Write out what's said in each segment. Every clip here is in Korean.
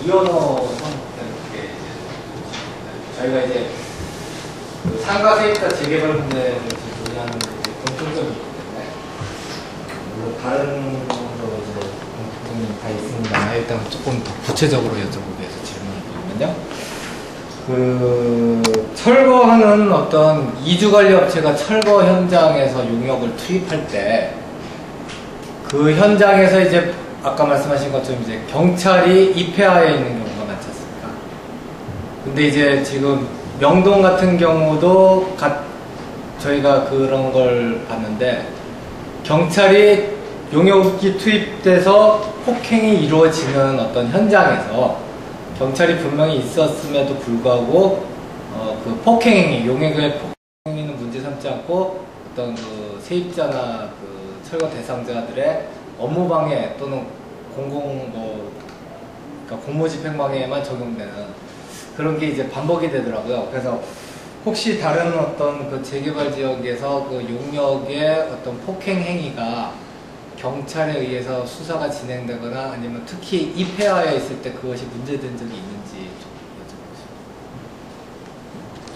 이언어 성분은 게 저희가 이제 그 상가 세입자 재개발 문제를 지금 논의하는 공통점이 있기 때문에 물론 다른 것도 이제 공통점이 다 있습니다. 일단 조금 더 구체적으로 여쭤보기 위해서 질문을 드리면요. 철거하는 어떤 이주관리업체가 철거 현장에서 용역을 투입할 때 그 현장에서 이제 아까 말씀하신 것처럼 이제 경찰이 입회하에 있는 경우가 많지 않습니까? 근데 이제 지금 명동 같은 경우도 저희가 그런 걸 봤는데 경찰이 용역이 투입돼서 폭행이 이루어지는 어떤 현장에서 경찰이 분명히 있었음에도 불구하고 그 폭행행위, 용역의 폭행행위는 문제 삼지 않고 어떤 그 세입자나 그 철거 대상자들의 업무방해 또는 그러니까 공무집행방해에만 적용되는 그런 게 이제 반복이 되더라고요. 그래서 혹시 다른 어떤 그 재개발 지역에서 그 용역의 어떤 폭행행위가 경찰에 의해서 수사가 진행되거나 아니면 특히 입회하여 있을 때 그것이 문제된 적이 있는지 좀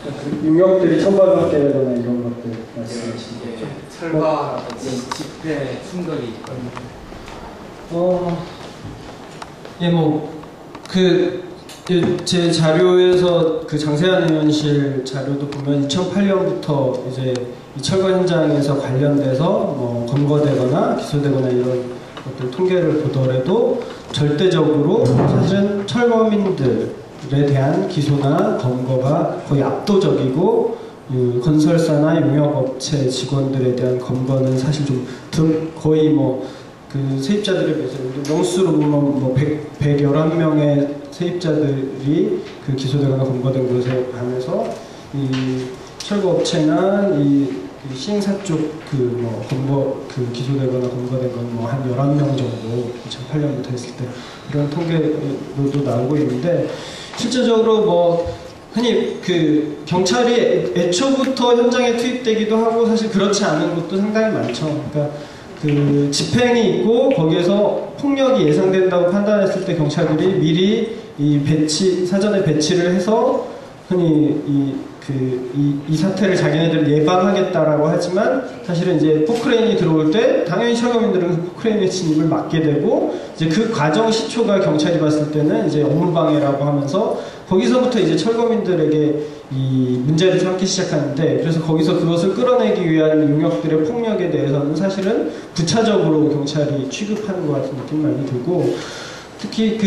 여쭤보겠습니다. 용역들이 처벌받게되거나 이런 것들 말씀하시는 거죠? 철거나 집회 충돌이 있거든요. 제 자료에서 그 장세한 의원실 자료도 보면 2008년부터 이제 이 철거 현장에서 관련돼서 뭐 검거되거나 기소되거나 이런 것들 통계를 보더라도 절대적으로 사실은 철거민들에 대한 기소나 검거가 거의 압도적이고 건설사나 용역업체 직원들에 대한 검거는 사실 좀 거의 그 세입자들에 비해서 명수로 보면 111명의 세입자들이 그 기소되거나 검거된 것에 반해서 이 철거업체나 이 시행사 쪽 기소되거나 검거된 건 한 11명 정도 2008년부터 했을 때 이런 통계로도 나오고 있는데 실제적으로 흔히 그 경찰이 애초부터 현장에 투입되기도 하고 사실 그렇지 않은 것도 상당히 많죠. 그러니까 그 집행이 있고 거기에서 폭력이 예상된다고 판단했을 때 경찰들이 미리 사전에 배치를 해서 흔히 이 사태를 자기네들 예방하겠다라고 하지만 사실은 이제 포크레인이 들어올 때 당연히 철거민들은 그 포크레인의 진입을 막게 되고 이제 그 과정 시초가 경찰이 봤을 때는 이제 업무방해라고 하면서 거기서부터 이제 철거민들에게 이 문제를 삼기 시작하는데 그래서 거기서 그것을 끌어내기 위한 용역들의 폭력에 대해서는 사실은 부차적으로 경찰이 취급하는 것 같은 느낌 많이 들고 특히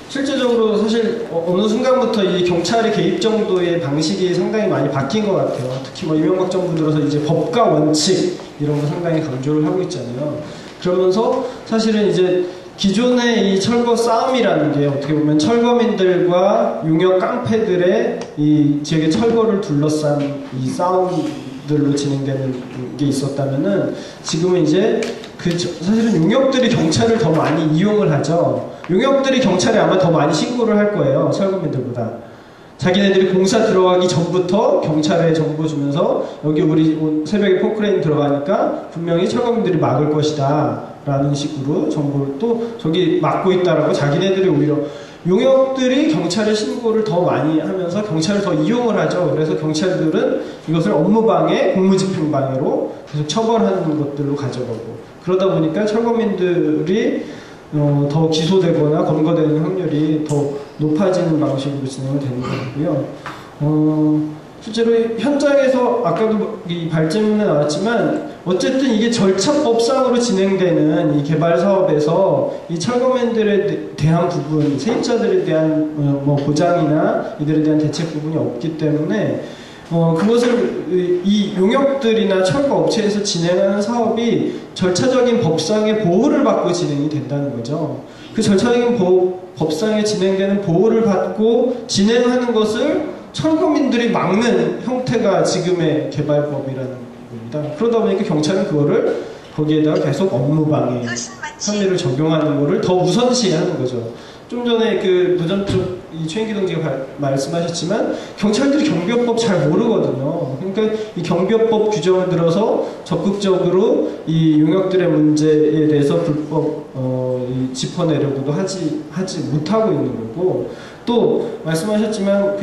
실제적으로 사실 어느 순간부터 이 경찰의 개입 정도의 방식이 상당히 많이 바뀐 것 같아요. 특히 이명박 정부 들어서 이제 법과 원칙 이런 거 상당히 강조를 하고 있잖아요. 그러면서 사실은 이제 기존의 이 철거 싸움이라는 게 어떻게 보면 철거민들과 용역 깡패들의 이 지역의 철거를 둘러싼 이 싸움들로 진행되는 게 있었다면은 지금은 이제 사실은 용역들이 경찰을 더 많이 이용을 하죠. 용역들이 경찰에 아마 더 많이 신고를 할 거예요. 철거민들보다. 자기네들이 공사 들어가기 전부터 경찰에 정보 주면서 여기 우리 새벽에 포크레인 들어가니까 분명히 철거민들이 막을 것이다 라는 식으로 정보를 또 저기 막고 있다라고 자기네들이 오히려 용역들이 경찰에 신고를 더 많이 하면서 경찰을 더 이용을 하죠. 그래서 경찰들은 이것을 업무방해, 공무집행방해로 계속 처벌하는 것들로 가져가고 그러다 보니까 철거민들이 더 기소되거나 검거되는 확률이 더 높아지는 방식으로 진행이 되는 거고요. 실제로 현장에서 아까도 이 발제문에 나왔지만 어쨌든 이게 절차법상으로 진행되는 이 개발 사업에서 이 철거민들에 대한 부분, 세입자들에 대한 보장이나 이들에 대한 대책 부분이 없기 때문에 그것을 이 용역들이나 철거 업체에서 진행하는 사업이 절차적인 법상의 보호를 받고 진행이 된다는 거죠. 그 절차적인 법상에 진행되는 보호를 받고 진행하는 것을 철거민들이 막는 형태가 지금의 개발법이라는 겁니다. 그러다 보니까 경찰은 그거를 거기에다가 계속 업무방해 혐의를 적용하는 거를 더 우선시하는 거죠. 좀 전에 그 노전 쪽 이 최인기 동지가 말씀하셨지만 경찰들이 경비업법 잘 모르거든요. 그러니까 이 경비업법 규정을 들어서 적극적으로 이 용역들의 문제에 대해서 불법 짚어내려고도 하지 못하고 있는 거고, 또 말씀하셨지만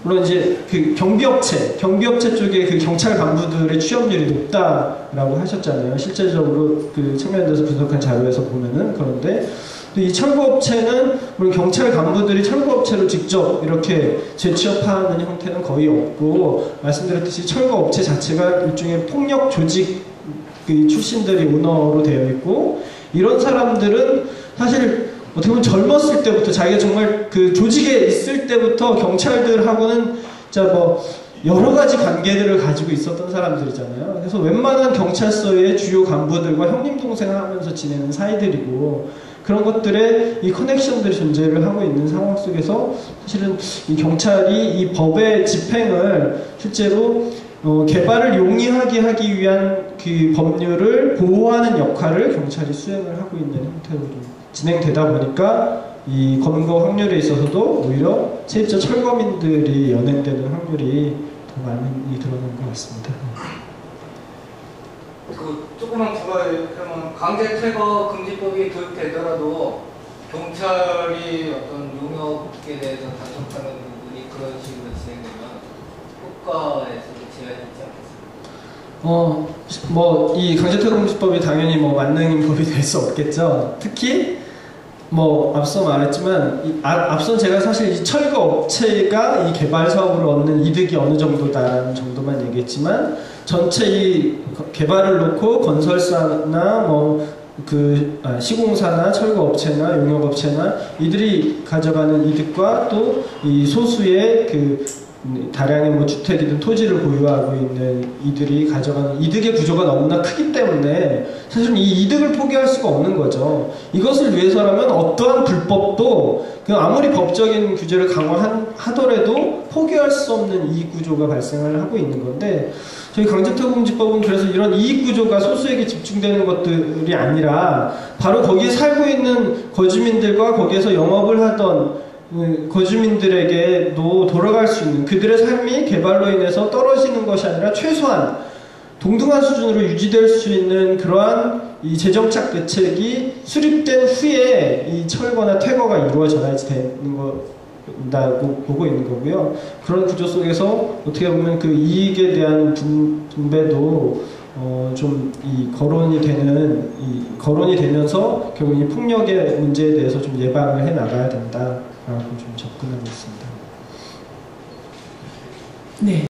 물론 이제 그 경비업체 쪽에 그 경찰 간부들의 취업률이 높다라고 하셨잖아요. 실제적으로 그 청년대에서 분석한 자료에서 보면은. 그런데 또 이 철거업체는 물론 경찰 간부들이 철거업체로 직접 이렇게 재취업하는 형태는 거의 없고, 말씀드렸듯이 철거업체 자체가 일종의 폭력 조직 출신들이 오너로 되어 있고, 이런 사람들은 사실 어떻게 보면 젊었을 때부터 자기가 정말 그 조직에 있을 때부터 경찰들하고는 진짜 뭐 여러 가지 관계들을 가지고 있었던 사람들이잖아요. 그래서 웬만한 경찰서의 주요 간부들과 형님 동생 하면서 지내는 사이들이고, 그런 것들의 이 커넥션들이 존재를 하고 있는 상황 속에서 사실은 이 경찰이 이 법의 집행을 실제로 개발을 용이하게 하기 위한 그 법률을 보호하는 역할을 경찰이 수행을 하고 있는 형태로 진행되다 보니까 이 검거 확률에 있어서도 오히려 세입자 철거민들이 연행되는 확률이 더 많이 드러난 것 같습니다. 조금만 추가해요. 그러면 강제 퇴거 금지법이 도입되더라도 경찰이 어떤 용역에 대해서 단속하는 부분이 그런 식으로 진행되면 효과에서도 제한이 있지 않겠습니까? 이 강제 퇴거 금지법이 당연히 만능 법이 될 수 없겠죠. 특히 앞서 말했지만 앞서 제가 사실 이 철거 업체가 이 개발 사업으로 얻는 이득이 어느 정도다라는 정도만 얘기했지만, 전체 이 개발을 놓고 건설사나 시공사나 철거업체나 용역업체나 이들이 가져가는 이득과 또 이 소수의 다량의 주택이든 토지를 보유하고 있는 이들이 가져가는 이득의 구조가 너무나 크기 때문에 사실은 이 이득을 포기할 수가 없는 거죠. 이것을 위해서라면 어떠한 불법도 아무리 법적인 규제를 강화하더라도 포기할 수 없는 이익 구조가 발생을 하고 있는 건데, 저희 강제퇴거금지법은 그래서 이런 이익 구조가 소수에게 집중되는 것들이 아니라 바로 거기에 살고 있는 거주민들과 거기에서 영업을 하던 거주민들에게도 돌아갈 수 있는, 그들의 삶이 개발로 인해서 떨어지는 것이 아니라 최소한 동등한 수준으로 유지될 수 있는 그러한 이 재정착 대책이 수립된 후에 이 철거나 퇴거가 이루어져야지 되는 거라고 보고 있는 거고요. 그런 구조 속에서 어떻게 보면 그 이익에 대한 분배도 좀 거론이 되면서 결국 이 폭력의 문제에 대해서 좀 예방을 해 나가야 된다라고 좀 접근하고 있습니다. 네.